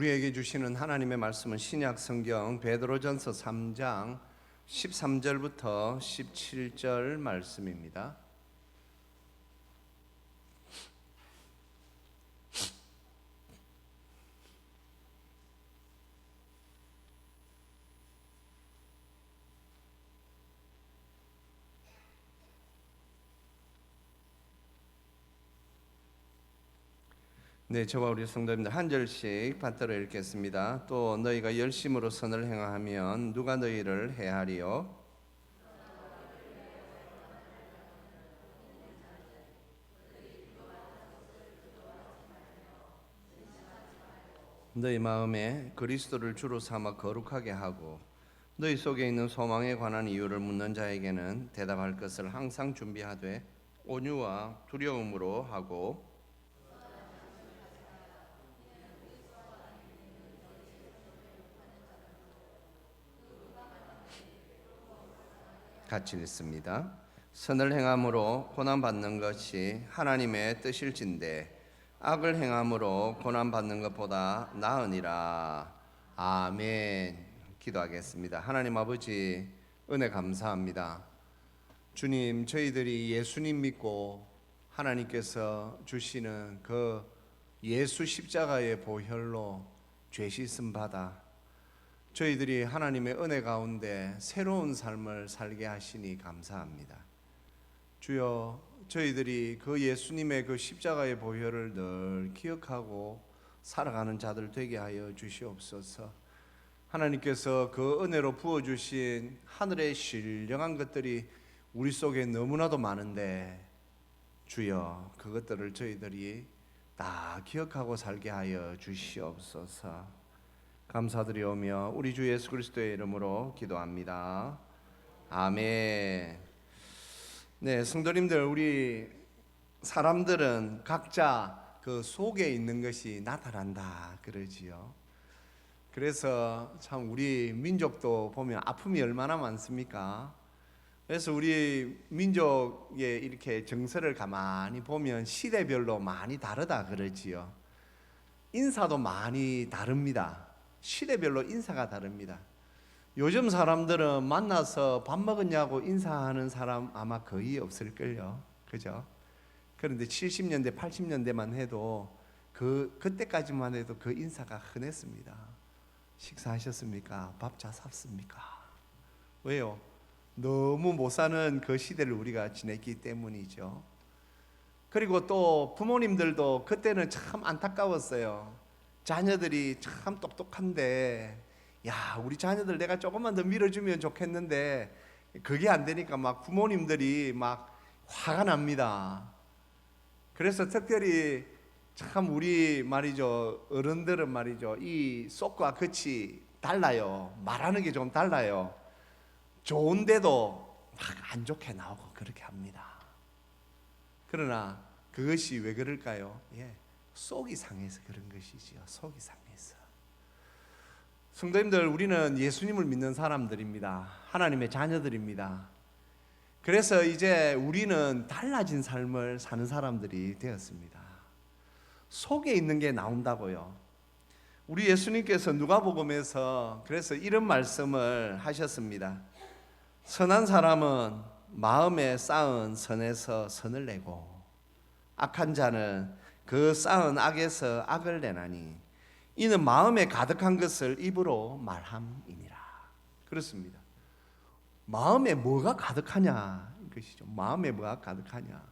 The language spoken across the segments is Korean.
우리에게 주시는 하나님의 말씀은 신약 성경 베드로전서 3장 13절부터 17절 말씀입니다. 네, 저와 우리 성도님들 한 절씩 받들어 읽겠습니다. 또 너희가 열심으로 선을 행하면 누가 너희를 해하리요? 너희 마음에 그리스도를 주로 삼아 거룩하게 하고 너희 속에 있는 소망에 관한 이유를 묻는 자에게는 대답할 것을 항상 준비하되 온유와 두려움으로 하고 같이 읽습니다. 선을 행함으로 고난 받는 것이 하나님의 뜻일진데 악을 행함으로 고난 받는 것보다 나으니라. 아멘. 기도하겠습니다. 하나님 아버지, 은혜 감사합니다. 주님, 저희들이 예수님 믿고 하나님께서 주시는 그 예수 십자가의 보혈로 죄 씻음 받아 저희들이 하나님의 은혜 가운데 새로운 삶을 살게 하시니 감사합니다. 주여, 저희들이 그 예수님의 그 십자가의 보혈을 늘 기억하고 살아가는 자들 되게 하여 주시옵소서. 하나님께서 그 은혜로 부어주신 하늘의 신령한 것들이 우리 속에 너무나도 많은데 주여, 그것들을 저희들이 다 기억하고 살게 하여 주시옵소서. 감사드리오며 우리 주 예수 그리스도의 이름으로 기도합니다. 아멘. 네, 성도님들, 우리 사람들은 각자 그 속에 있는 것이 나타난다 그러지요. 그래서 참 우리 민족도 보면 아픔이 얼마나 많습니까? 그래서 우리 민족의 이렇게 정서를 가만히 보면 시대별로 많이 다르다 그러지요. 인사도 많이 다릅니다. 시대별로 인사가 다릅니다. 요즘 사람들은 만나서 밥 먹었냐고 인사하는 사람 아마 거의 없을걸요. 그죠? 그런데 70년대, 80년대만 해도 그때까지만 해도 그 인사가 흔했습니다. 식사하셨습니까? 밥 잘 샀습니까? 왜요? 너무 못 사는 그 시대를 우리가 지냈기 때문이죠. 그리고 또 부모님들도 그때는 참 안타까웠어요. 자녀들이 참 똑똑한데 야, 우리 자녀들 내가 조금만 더 밀어주면 좋겠는데 그게 안 되니까 막 부모님들이 막 화가 납니다. 그래서 특별히 참 우리 말이죠, 어른들은 말이죠, 이 속과 겉이 달라요. 말하는 게 좀 달라요. 좋은데도 막 안 좋게 나오고 그렇게 합니다. 그러나 그것이 왜 그럴까요? 속이 상해서 그런 것이지요. 속이 상해서. 성도님들, 우리는 예수님을 믿는 사람들입니다. 하나님의 자녀들입니다. 그래서 이제 우리는 달라진 삶을 사는 사람들이 되었습니다. 속에 있는 게 나온다고요. 우리 예수님께서 누가복음에서 그래서 이런 말씀을 하셨습니다. 선한 사람은 마음에 쌓은 선에서 선을 내고 악한 자는 그 쌓은 악에서 악을 내나니 이는 마음에 가득한 것을 입으로 말함이니라. 그렇습니다. 마음에 뭐가 가득하냐 이것이죠. 마음에 뭐가 가득하냐.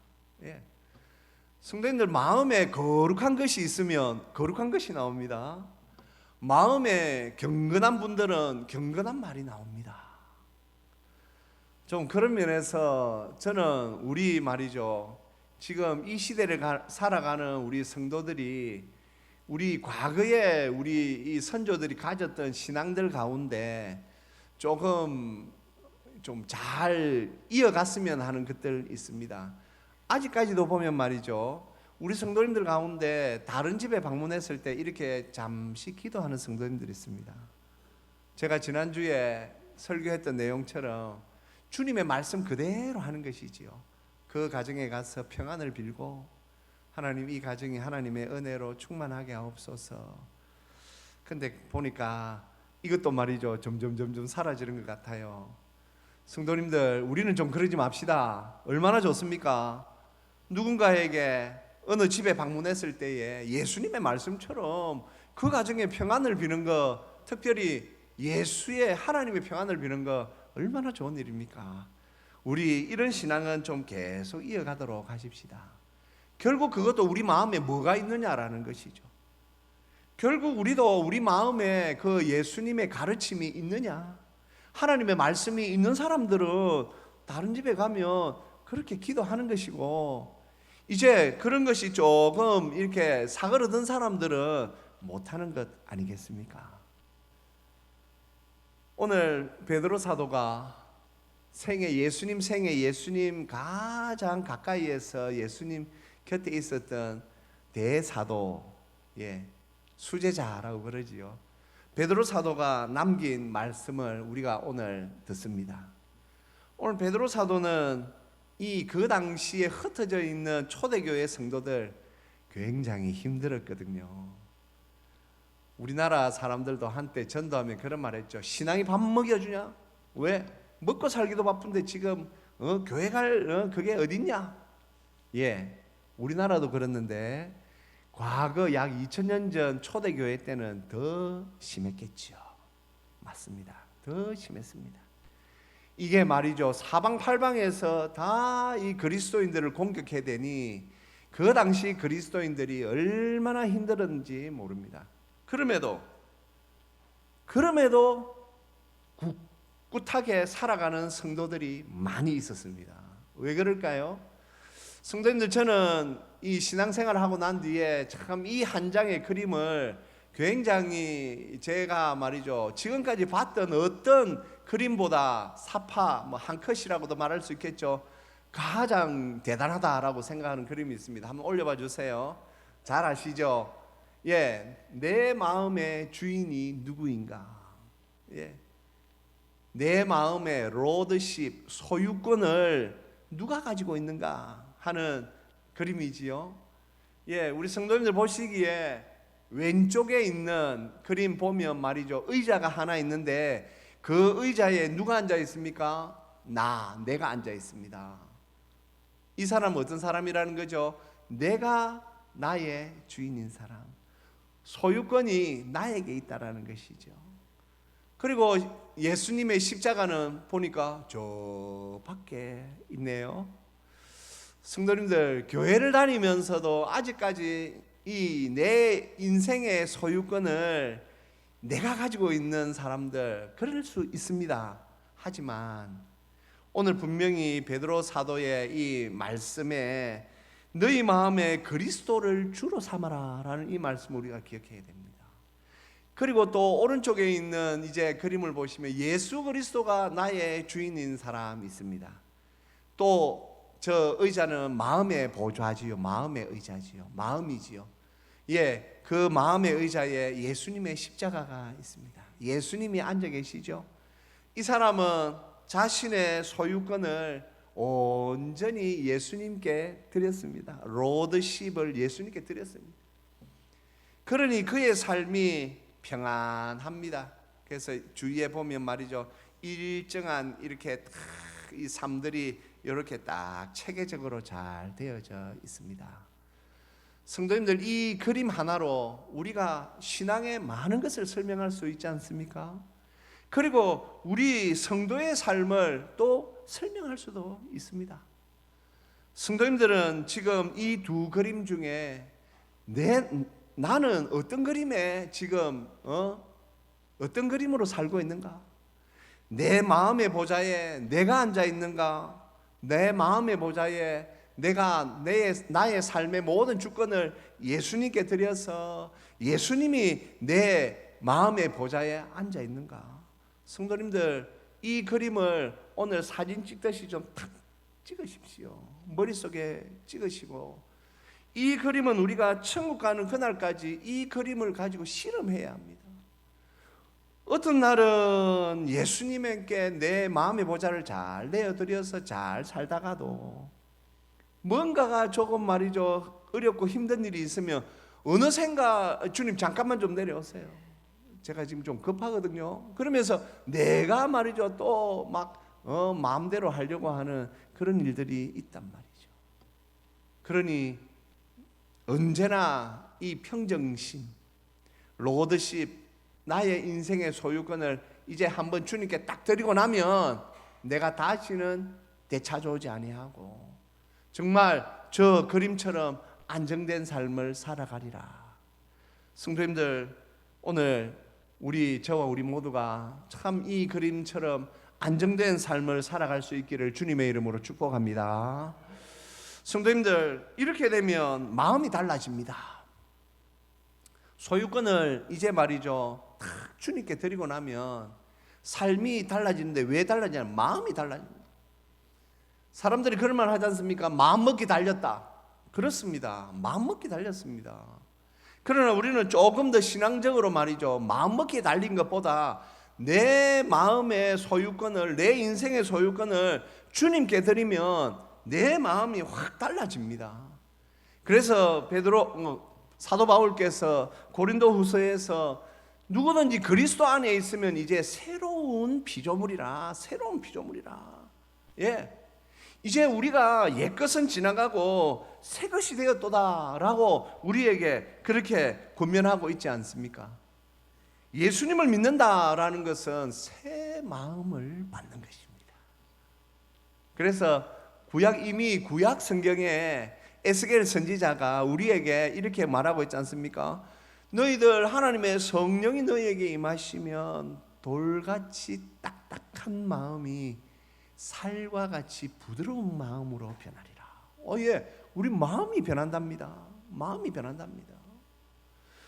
성도님들, 마음에 거룩한 것이 있으면 거룩한 것이 나옵니다. 마음에 경건한 분들은 경건한 말이 나옵니다. 좀 그런 면에서 저는 우리 말이죠, 지금 이 시대를 살아가는 우리 성도들이 우리 과거에 우리 이 선조들이 가졌던 신앙들 가운데 조금 좀 잘 이어갔으면 하는 것들 있습니다. 아직까지도 보면 말이죠, 우리 성도님들 가운데 다른 집에 방문했을 때 이렇게 잠시 기도하는 성도님들이 있습니다. 제가 지난주에 설교했던 내용처럼 주님의 말씀 그대로 하는 것이지요. 그 가정에 가서 평안을 빌고 하나님, 이 가정이 하나님의 은혜로 충만하게 하옵소서. 근데 보니까 이것도 말이죠, 점점 사라지는 것 같아요. 성도님들, 우리는 좀 그러지 맙시다. 얼마나 좋습니까? 누군가에게 어느 집에 방문했을 때에 예수님의 말씀처럼 그 가정에 평안을 비는 거, 특별히 예수의 하나님의 평안을 비는 거 얼마나 좋은 일입니까? 우리 이런 신앙은 좀 계속 이어가도록 하십시다. 결국 그것도 우리 마음에 뭐가 있느냐라는 것이죠. 결국 우리도 우리 마음에 그 예수님의 가르침이 있느냐, 하나님의 말씀이 있는 사람들은 다른 집에 가면 그렇게 기도하는 것이고, 이제 그런 것이 조금 이렇게 사그러든 사람들은 못하는 것 아니겠습니까? 오늘 베드로 사도가 예수님 생애, 예수님 가장 가까이에서 예수님 곁에 있었던 대사도, 수제자라고 그러지요. 베드로 사도가 남긴 말씀을 우리가 오늘 듣습니다. 오늘 베드로 사도는 그 당시에 흩어져 있는 초대교회 성도들 굉장히 힘들었거든요. 우리나라 사람들도 한때 전도하면 그런 말 했죠. 신앙이 밥 먹여주냐? 왜? 먹고 살기도 바쁜데 지금 교회 갈 그게 어딨냐? 우리나라도 그랬는데 과거 약 2000년 전 초대교회 때는 더 심했겠죠. 맞습니다. 더 심했습니다. 이게 말이죠, 사방팔방에서 다 이 그리스도인들을 공격해야 되니 그 당시 그리스도인들이 얼마나 힘들었는지 모릅니다. 그럼에도 꿋꿋하게 살아가는 성도들이 많이 있었습니다. 왜 그럴까요? 성도님들, 저는 이 신앙생활을 하고 난 뒤에 참 이 한 장의 그림을 굉장히 제가 말이죠, 지금까지 봤던 어떤 그림보다 사파, 한 컷이라고도 말할 수 있겠죠, 가장 대단하다라고 생각하는 그림이 있습니다. 한번 올려봐 주세요. 잘 아시죠? 내 마음의 주인이 누구인가? 내 마음의 로드십, 소유권을 누가 가지고 있는가 하는 그림이지요. 우리 성도님들 보시기에 왼쪽에 있는 그림 보면 말이죠, 의자가 하나 있는데 그 의자에 누가 앉아 있습니까? 내가 앉아 있습니다. 이 사람은 어떤 사람이라는 거죠? 내가 나의 주인인 사람, 소유권이 나에게 있다라는 것이죠. 그리고 예수님의 십자가는 보니까 저 밖에 있네요. 성도님들, 교회를 다니면서도 아직까지 이 내 인생의 소유권을 내가 가지고 있는 사람들 그럴 수 있습니다. 하지만 오늘 분명히 베드로 사도의 이 말씀에 너희 마음에 그리스도를 주로 삼아라 라는 이 말씀을 우리가 기억해야 됩니다. 그리고 또 오른쪽에 있는 이제 그림을 보시면 예수 그리스도가 나의 주인인 사람이 있습니다. 또 저 의자는 마음의 보좌지요, 마음의 의자지요, 마음이지요. 그 마음의 의자에 예수님의 십자가가 있습니다. 예수님이 앉아 계시죠. 이 사람은 자신의 소유권을 온전히 예수님께 드렸습니다. 로드십을 예수님께 드렸습니다. 그러니 그의 삶이 평안합니다. 그래서 주위에 보면 말이죠, 일정한 이렇게 이 삶들이 이렇게 딱 체계적으로 잘 되어져 있습니다. 성도님들, 이 그림 하나로 우리가 신앙의 많은 것을 설명할 수 있지 않습니까? 그리고 우리 성도의 삶을 또 설명할 수도 있습니다. 성도님들은 지금 이 두 그림 중에 나는 어떤 그림에 지금 어떤 그림으로 살고 있는가? 내 마음의 보좌에 내가 앉아 있는가? 내 마음의 보좌에 내가 나의 삶의 모든 주권을 예수님께 드려서 예수님이 내 마음의 보좌에 앉아 있는가? 성도님들, 이 그림을 오늘 사진 찍듯이 좀 탁 찍으십시오. 머릿속에 찍으시고, 이 그림은 우리가 천국 가는 그날까지 이 그림을 가지고 실험해야 합니다. 어떤 날은 예수님께 내 마음의 보좌를 잘 내어드려서 잘 살다가도 뭔가가 조금 말이죠, 어렵고 힘든 일이 있으면 어느샌가 주님 잠깐만 좀 내려오세요. 제가 지금 좀 급하거든요. 그러면서 내가 말이죠 또 막 마음대로 하려고 하는 그런 일들이 있단 말이죠. 그러니 언제나 이 평정심, 로드십, 나의 인생의 소유권을 이제 한번 주님께 딱 드리고 나면 내가 다시는 되찾아오지 아니하고 정말 저 그림처럼 안정된 삶을 살아가리라. 성도님들, 오늘 저와 우리 모두가 참 이 그림처럼 안정된 삶을 살아갈 수 있기를 주님의 이름으로 축복합니다. 성도님들, 이렇게 되면 마음이 달라집니다. 소유권을 이제 말이죠 딱 주님께 드리고 나면 삶이 달라지는데 왜 달라지냐면 마음이 달라집니다. 사람들이 그런 말 하지 않습니까? 마음먹기 달렸다. 그렇습니다. 마음먹기 달렸습니다. 그러나 우리는 조금 더 신앙적으로 말이죠 마음먹기에 달린 것보다 내 마음의 소유권을, 내 인생의 소유권을 주님께 드리면 내 마음이 확 달라집니다. 그래서 사도 바울께서 고린도후서에서 누구든지 그리스도 안에 있으면 이제 새로운 피조물이라. 예, 이제 우리가 옛것은 지나가고 새것이 되었도다라고 우리에게 그렇게 권면하고 있지 않습니까? 예수님을 믿는다라는 것은 새 마음을 받는 것입니다. 그래서 이미 구약 성경에 에스겔 선지자가 우리에게 이렇게 말하고 있지 않습니까? 너희들 하나님의 성령이 너희에게 임하시면 돌같이 딱딱한 마음이 살과 같이 부드러운 마음으로 변하리라. 예, 우리 마음이 변한답니다. 마음이 변한답니다.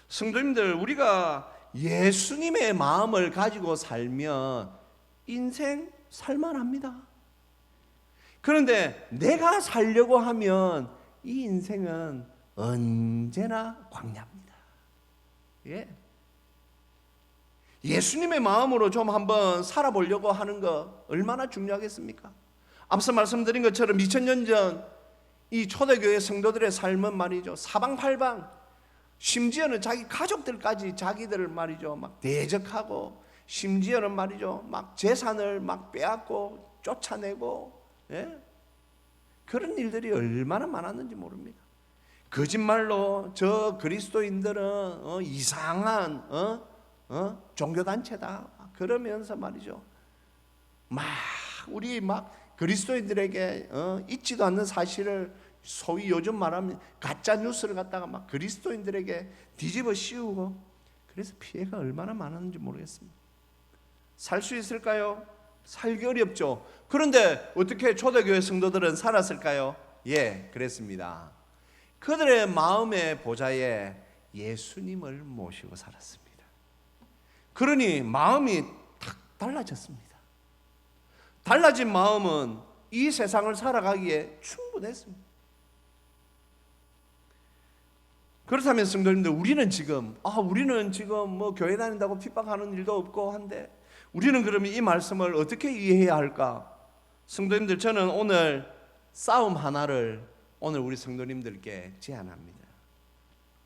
성도님들, 우리가 예수님의 마음을 가지고 살면 인생 살만합니다. 그런데 내가 살려고 하면 이 인생은 언제나 광야입니다. 예. 예수님의 마음으로 좀 한번 살아보려고 하는 거 얼마나 중요하겠습니까? 앞서 말씀드린 것처럼 2000년 전 이 초대교회 성도들의 삶은 말이죠 사방팔방, 심지어는 자기 가족들까지 자기들을 말이죠 막 대적하고, 심지어는 말이죠 막 재산을 막 빼앗고 쫓아내고, 예? 그런 일들이 얼마나 많았는지 모릅니다. 거짓말로 저 그리스도인들은 이상한 종교단체다 그러면서 말이죠 막 우리 막 그리스도인들에게 있지도 않는 사실을 소위 요즘 말하면 가짜 뉴스를 갖다가 막 그리스도인들에게 뒤집어 씌우고, 그래서 피해가 얼마나 많았는지 모르겠습니다. 살 수 있을까요? 살기 어렵죠. 그런데 어떻게 초대교회 성도들은 살았을까요? 예, 그랬습니다. 그들의 마음의 보좌에 예수님을 모시고 살았습니다. 그러니 마음이 탁 달라졌습니다. 달라진 마음은 이 세상을 살아가기에 충분했습니다. 그렇다면 성도님들, 우리는 지금 뭐 교회 다닌다고 핍박하는 일도 없고 한데 우리는 그러면 이 말씀을 어떻게 이해해야 할까? 성도님들, 저는 오늘 싸움 하나를 오늘 우리 성도님들께 제안합니다.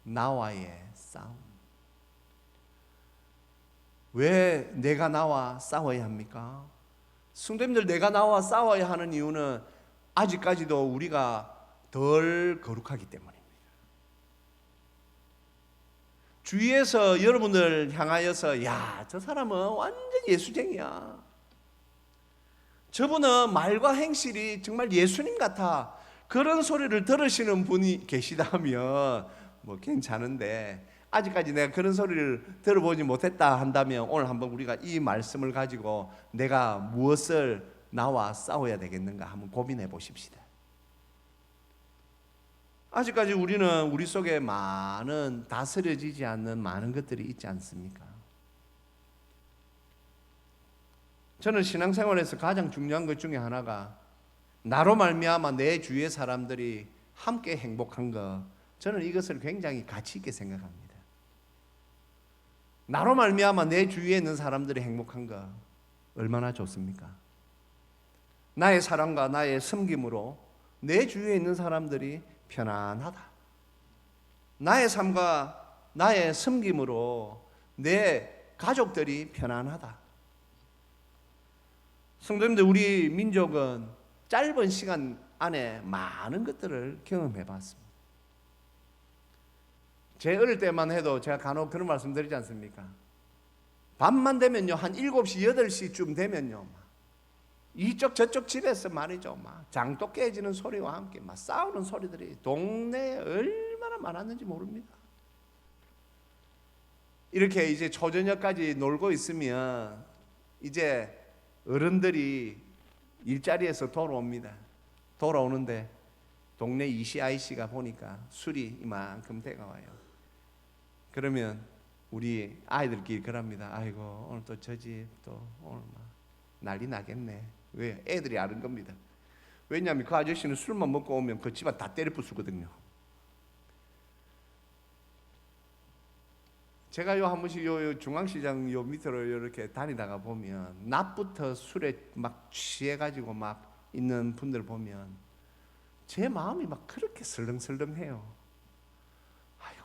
나와의 싸움. 왜 내가 나와 싸워야 합니까? 성도님들, 내가 나와 싸워야 하는 이유는 아직까지도 우리가 덜 거룩하기 때문입니다. 주위에서 여러분들 향하여서 야, 저 사람은 완전 예수쟁이야, 저분은 말과 행실이 정말 예수님 같아, 그런 소리를 들으시는 분이 계시다면 뭐 괜찮은데, 아직까지 내가 그런 소리를 들어보지 못했다 한다면 오늘 한번 우리가 이 말씀을 가지고 내가 무엇을 나와 싸워야 되겠는가 한번 고민해 보십시다. 아직까지 우리는 우리 속에 많은 다스려지지 않는 많은 것들이 있지 않습니까? 저는 신앙생활에서 가장 중요한 것 중에 하나가 나로 말미암아 내 주위의 사람들이 함께 행복한 것, 저는 이것을 굉장히 가치 있게 생각합니다. 나로 말미암아 내 주위에 있는 사람들이 행복한 것 얼마나 좋습니까? 나의 사랑과 나의 섬김으로 내 주위에 있는 사람들이 편안하다. 나의 삶과 나의 섬김으로 내 가족들이 편안하다. 성도님들, 우리 민족은 짧은 시간 안에 많은 것들을 경험해 봤습니다. 제 어릴 때만 해도 제가 간혹 그런 말씀 드리지 않습니까? 밤만 되면요, 한 7시, 8시쯤 되면요, 이쪽 저쪽 집에서 말이죠, 장독 깨지는 소리와 함께 싸우는 소리들이 동네에 얼마나 많았는지 모릅니다. 이렇게 이제 초저녁까지 놀고 있으면 이제 어른들이 일자리에서 돌아옵니다. 돌아오는데 동네 이씨 아이씨가 보니까 술이 이만큼 돼가 와요. 그러면 우리 아이들끼리 그럽니다. 아이고, 오늘 또 저 집 또 오늘 난리 나겠네. 왜? 애들이 아는 겁니다. 왜냐하면 그 아저씨는 술만 먹고 오면 그 집안 다 때려 부수거든요. 제가 한 번씩 요 중앙시장 요 밑으로 이렇게 다니다가 보면 낮부터 술에 막 취해가지고 막 있는 분들 보면 제 마음이 막 그렇게 설렁설렁해요. 아이고,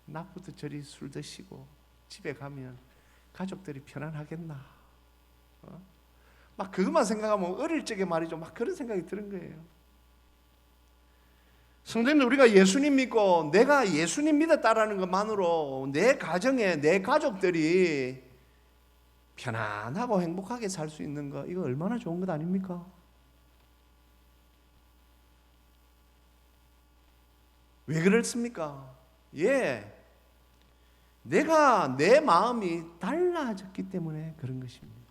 낮부터 저리 술 드시고 집에 가면 가족들이 편안하겠나? 막 그것만 생각하면 어릴 적에 말이죠, 막 그런 생각이 드는 거예요. 성도님들, 우리가 예수님 믿고 내가 예수님 믿었다라는 것만으로 내 가정에 내 가족들이 편안하고 행복하게 살 수 있는 거, 이거 얼마나 좋은 것 아닙니까? 왜 그렇습니까? 내가 내 마음이 달라졌기 때문에 그런 것입니다.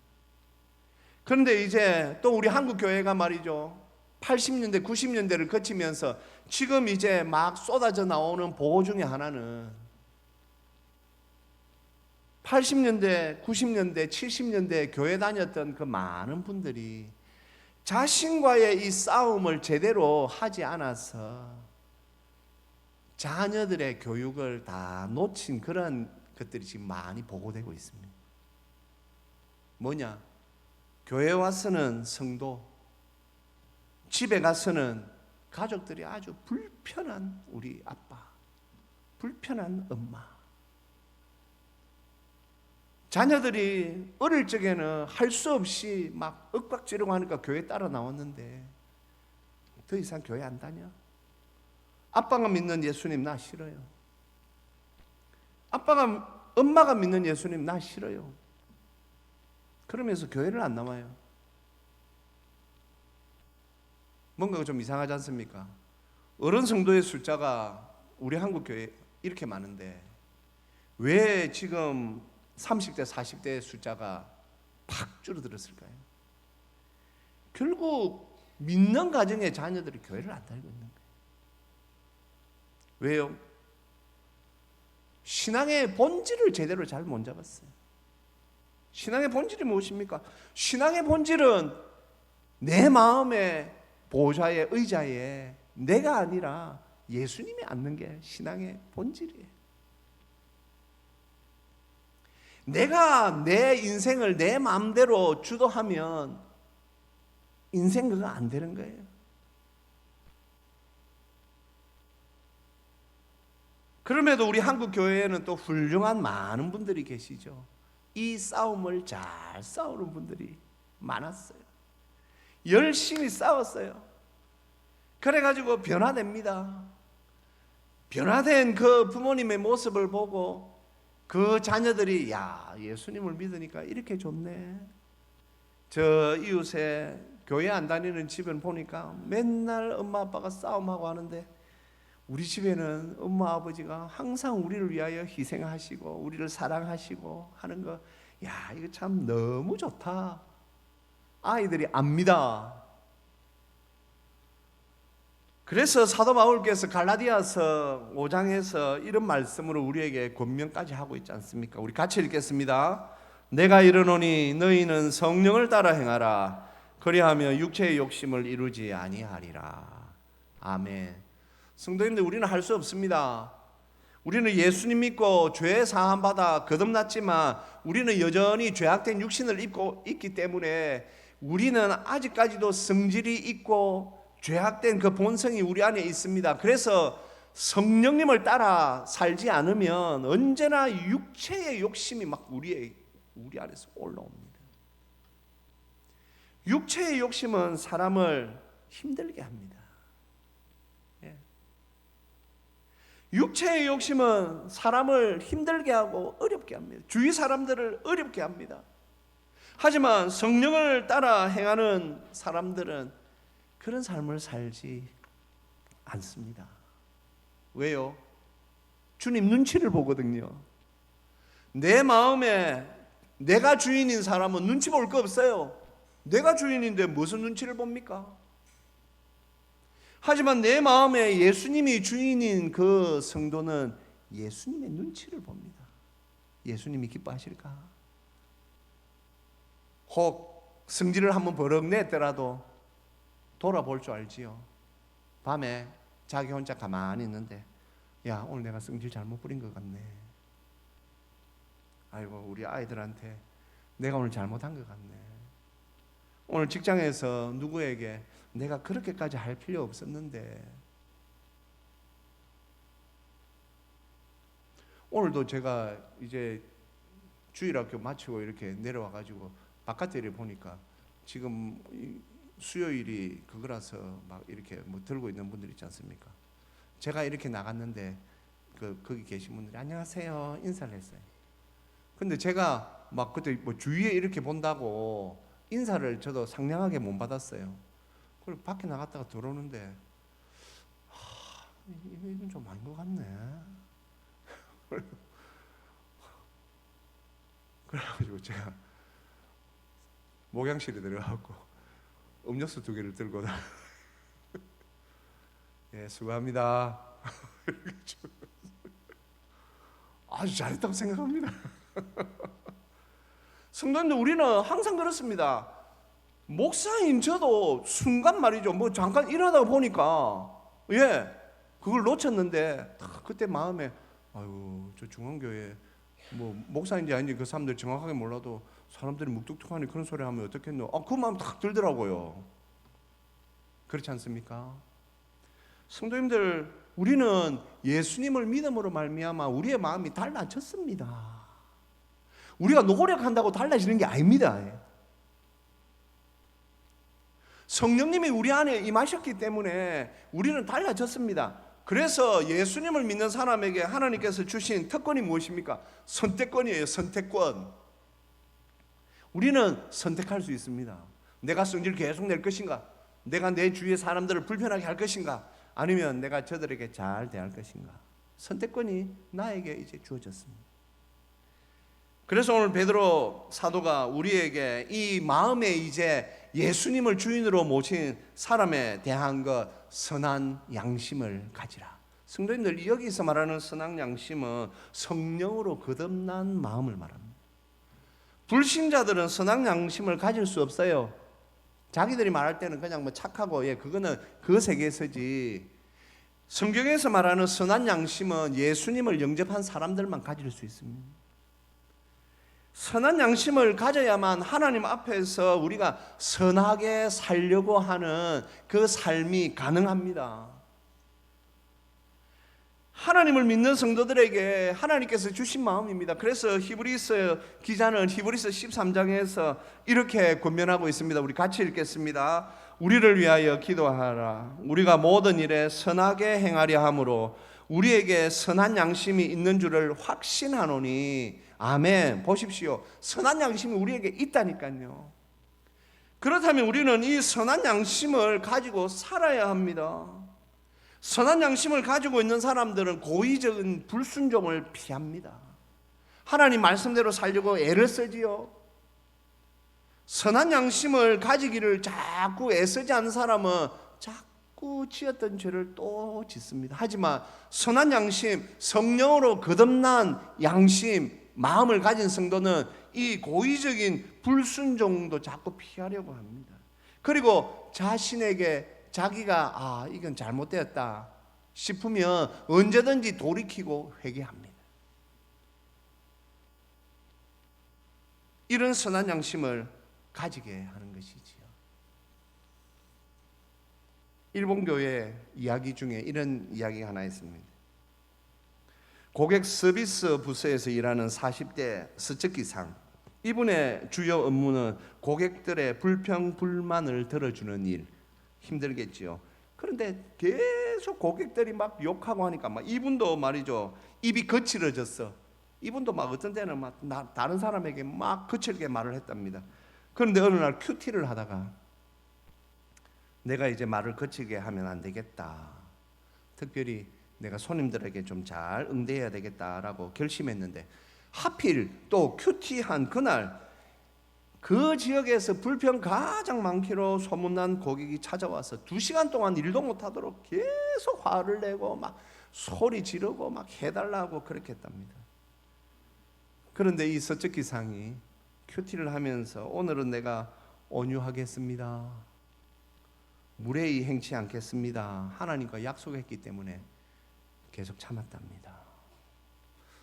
그런데 이제 또 우리 한국 교회가 말이죠, 80년대, 90년대를 거치면서 지금 이제 막 쏟아져 나오는 보호 중에 하나는 80년대, 90년대, 70년대 교회 다녔던 그 많은 분들이 자신과의 이 싸움을 제대로 하지 않아서 자녀들의 교육을 다 놓친 그런 것들이 지금 많이 보고되고 있습니다. 뭐냐? 교회 와서는 성도, 집에 가서는 가족들이 아주 불편한 우리 아빠, 불편한 엄마. 자녀들이 어릴 적에는 할 수 없이 막 윽박지르고 하니까 교회 따라 나왔는데 더 이상 교회 안 다녀? 아빠가 믿는 예수님 나 싫어요. 엄마가 믿는 예수님 나 싫어요. 그러면서 교회를 안 나와요. 뭔가 좀 이상하지 않습니까? 어른 성도의 숫자가 우리 한국 교회 이렇게 많은데 왜 지금 30대, 40대의 숫자가 팍 줄어들었을까요? 결국 믿는 가정의 자녀들이 교회를 안 다니고 있는 거예요. 왜요? 신앙의 본질을 제대로 잘 못 잡았어요. 신앙의 본질이 무엇입니까? 신앙의 본질은 내 마음의 보좌의 의자에 내가 아니라 예수님이 앉는 게 신앙의 본질이에요. 내가 내 인생을 내 마음대로 주도하면 인생 그거 안 되는 거예요. 그럼에도 우리 한국 교회에는 또 훌륭한 많은 분들이 계시죠. 이 싸움을 잘 싸우는 분들이 많았어요. 열심히 싸웠어요. 그래가지고 변화됩니다. 변화된 그 부모님의 모습을 보고 그 자녀들이 야, 예수님을 믿으니까 이렇게 좋네. 저 이웃에 교회 안 다니는 집은 보니까 맨날 엄마 아빠가 싸움하고 하는데 우리 집에는 엄마 아버지가 항상 우리를 위하여 희생하시고 우리를 사랑하시고 하는 거, 야, 이거 참 너무 좋다. 아이들이 압니다. 그래서 사도 바울께서 갈라디아서 5장에서 이런 말씀으로 우리에게 권면까지 하고 있지 않습니까? 우리 같이 읽겠습니다. 내가 이르노니 너희는 성령을 따라 행하라. 그리하며 육체의 욕심을 이루지 아니하리라. 아멘. 성도님들, 우리는 할 수 없습니다. 우리는 예수님 믿고 죄 사함 받아 거듭났지만 우리는 여전히 죄악된 육신을 입고 있기 때문에 우리는 아직까지도 성질이 있고 죄악된 그 본성이 우리 안에 있습니다. 그래서 성령님을 따라 살지 않으면 언제나 육체의 욕심이 막 우리 안에서 올라옵니다. 육체의 욕심은 사람을 힘들게 합니다. 육체의 욕심은 사람을 힘들게 하고 어렵게 합니다. 주위 사람들을 어렵게 합니다. 하지만 성령을 따라 행하는 사람들은 그런 삶을 살지 않습니다. 왜요? 주님 눈치를 보거든요. 내 마음에 내가 주인인 사람은 눈치 볼 거 없어요. 내가 주인인데 무슨 눈치를 봅니까? 하지만 내 마음에 예수님이 주인인 그 성도는 예수님의 눈치를 봅니다. 예수님이 기뻐하실까? 혹 성질을 한번 버럭 냈더라도 돌아볼 줄 알지요. 밤에 자기 혼자 가만히 있는데, 야, 오늘 내가 성질 잘못 부린 것 같네. 아이고, 우리 아이들한테 내가 오늘 잘못한 것 같네. 오늘 직장에서 누구에게 내가 그렇게까지 할 필요 없었는데. 오늘도 제가 이제 주일학교 마치고 이렇게 내려와가지고 바깥에 이렇게 보니까 지금 수요일이 그거라서 막 이렇게 뭐 들고 있는 분들 있지 않습니까? 제가 이렇게 나갔는데 거기 계신 분들이 안녕하세요 인사를 했어요. 근데 제가 막 그때 뭐 주위에 이렇게 본다고 인사를 저도 상냥하게 못 받았어요. 그리고 밖에 나갔다가 들어오는데 이건 좀 아닌 것 같네. 그래가지고 제가 목양실에 들어가고 음료수 2개를 들고 예, 수고합니다. 아주 잘했다고 생각합니다. 성도님들, 우리는 항상 그렇습니다. 목사인 저도 순간 말이죠, 뭐 잠깐 일하다가 보니까 그걸 놓쳤는데 그때 마음에 아유, 저 중앙교회 뭐 목사인지 아닌지 그 사람들 정확하게 몰라도 사람들이 묵뚝뚝하니 그런 소리 하면 어떻겠노? 그 마음 딱 들더라고요. 그렇지 않습니까? 성도님들, 우리는 예수님을 믿음으로 말미암아 우리의 마음이 달라졌습니다. 우리가 노력한다고 달라지는 게 아닙니다. 성령님이 우리 안에 임하셨기 때문에 우리는 달라졌습니다. 그래서 예수님을 믿는 사람에게 하나님께서 주신 특권이 무엇입니까? 선택권이에요. 선택권. 우리는 선택할 수 있습니다. 내가 성질 계속 낼 것인가? 내가 내 주위의 사람들을 불편하게 할 것인가? 아니면 내가 저들에게 잘 대할 것인가? 선택권이 나에게 이제 주어졌습니다. 그래서 오늘 베드로 사도가 우리에게 이 마음에 이제 예수님을 주인으로 모신 사람에 대한 것, 선한 양심을 가지라. 성도님들, 여기서 말하는 선한 양심은 성령으로 거듭난 마음을 말합니다. 불신자들은 선한 양심을 가질 수 없어요. 자기들이 말할 때는 그냥 뭐 착하고 그거는 그 세계에서지. 성경에서 말하는 선한 양심은 예수님을 영접한 사람들만 가질 수 있습니다. 선한 양심을 가져야만 하나님 앞에서 우리가 선하게 살려고 하는 그 삶이 가능합니다. 하나님을 믿는 성도들에게 하나님께서 주신 마음입니다. 그래서 히브리서 기자는 히브리서 13장에서 이렇게 권면하고 있습니다. 우리 같이 읽겠습니다. 우리를 위하여 기도하라. 우리가 모든 일에 선하게 행하려 함으로 우리에게 선한 양심이 있는 줄을 확신하노니. 아멘. 보십시오. 선한 양심이 우리에게 있다니까요. 그렇다면 우리는 이 선한 양심을 가지고 살아야 합니다. 선한 양심을 가지고 있는 사람들은 고의적인 불순종을 피합니다. 하나님 말씀대로 살려고 애를 쓰지요. 선한 양심을 가지기를 자꾸 애쓰지 않는 사람은 자꾸 지었던 죄를 또 짓습니다. 하지만 선한 양심, 성령으로 거듭난 양심, 마음을 가진 성도는 이 고의적인 불순종도 자꾸 피하려고 합니다. 그리고 자신에게 자기가 이건 잘못되었다 싶으면 언제든지 돌이키고 회개합니다. 이런 선한 양심을 가지게 하는 것이지요. 일본 교회 이야기 중에 이런 이야기가 하나 있습니다. 고객 서비스 부서에서 일하는 40대 스즈키상, 이분의 주요 업무는 고객들의 불평 불만을 들어주는 일. 힘들겠지요. 그런데 계속 고객들이 막 욕하고 하니까 막 이분도 말이죠, 입이 거칠어졌어. 이분도 막 어떤 때는 막 다른 사람에게 막 거칠게 말을 했답니다. 그런데 어느 날 큐티를 하다가 내가 이제 말을 거칠게 하면 안 되겠다, 특별히 내가 손님들에게 좀 잘 응대해야 되겠다라고 결심했는데, 하필 또 큐티한 그날 그 지역에서 불평 가장 많기로 소문난 고객이 찾아와서 2시간 동안 일도 못하도록 계속 화를 내고 막 소리 지르고 막 해달라고 그렇게 했답니다. 그런데 이 서적기상이 큐티를 하면서 오늘은 내가 온유하겠습니다, 무례히 행치 않겠습니다, 하나님과 약속했기 때문에 계속 참았답니다.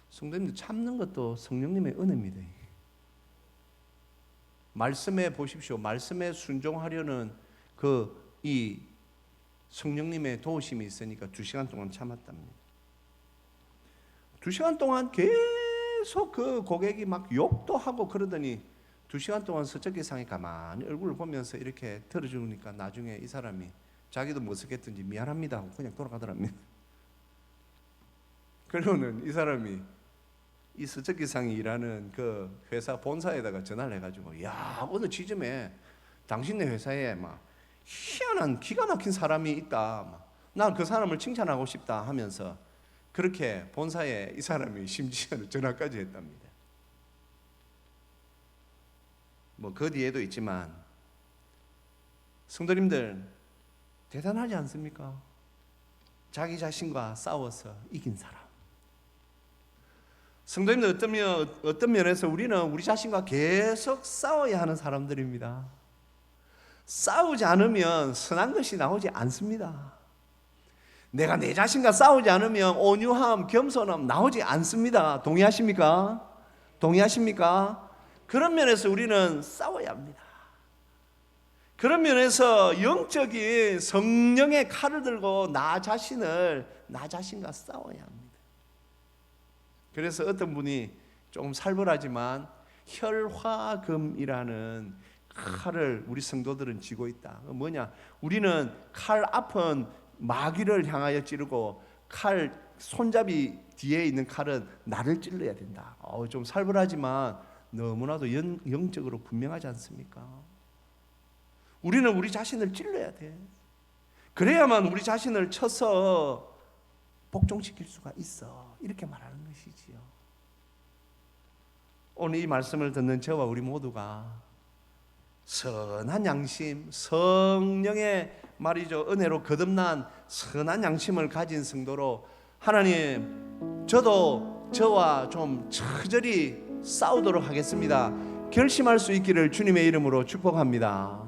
성도님들, 참는 것도 성령님의 은혜입니다. 말씀에 보십시오. 말씀에 순종하려는 이 성령님의 도우심이 있으니까 2시간 동안 참았답니다. 2시간 동안 계속 그 고객이 막 욕도 하고 그러더니 2시간 동안 서적기상이 가만히 얼굴을 보면서 이렇게 들어주니까 나중에 이 사람이 자기도 못쓰겠든지 미안합니다 하고 그냥 돌아가더랍니다. 그러고는 이 사람이 이 서적기상이 일하는 그 회사 본사에다가 전화를 해가지고, 야, 오늘 지점에 당신네 회사에 막 희한한 기가 막힌 사람이 있다, 난 그 사람을 칭찬하고 싶다 하면서 그렇게 본사에 이 사람이 심지어는 전화까지 했답니다. 뭐 그 뒤에도 있지만 성도님들, 대단하지 않습니까? 자기 자신과 싸워서 이긴 사람. 성도님들, 어떤 면에서 우리는 우리 자신과 계속 싸워야 하는 사람들입니다. 싸우지 않으면 선한 것이 나오지 않습니다. 내가 내 자신과 싸우지 않으면 온유함, 겸손함 나오지 않습니다. 동의하십니까? 동의하십니까? 그런 면에서 우리는 싸워야 합니다. 그런 면에서 영적인 성령의 칼을 들고 나 자신과 싸워야 합니다. 그래서 어떤 분이 조금 살벌하지만 혈화금이라는 칼을 우리 성도들은 쥐고 있다. 뭐냐? 우리는 칼 앞은 마귀를 향하여 찌르고 칼 손잡이 뒤에 있는 칼은 나를 찔러야 된다. 좀 살벌하지만 너무나도 영적으로 분명하지 않습니까? 우리는 우리 자신을 찔러야 돼. 그래야만 우리 자신을 쳐서 복종시킬 수가 있어. 이렇게 말하는 것이지요. 오늘 이 말씀을 듣는 저와 우리 모두가 선한 양심, 성령의 말이죠, 은혜로 거듭난 선한 양심을 가진 성도로, 하나님, 저도 저와 좀 처절히 싸우도록 하겠습니다, 결심할 수 있기를 주님의 이름으로 축복합니다.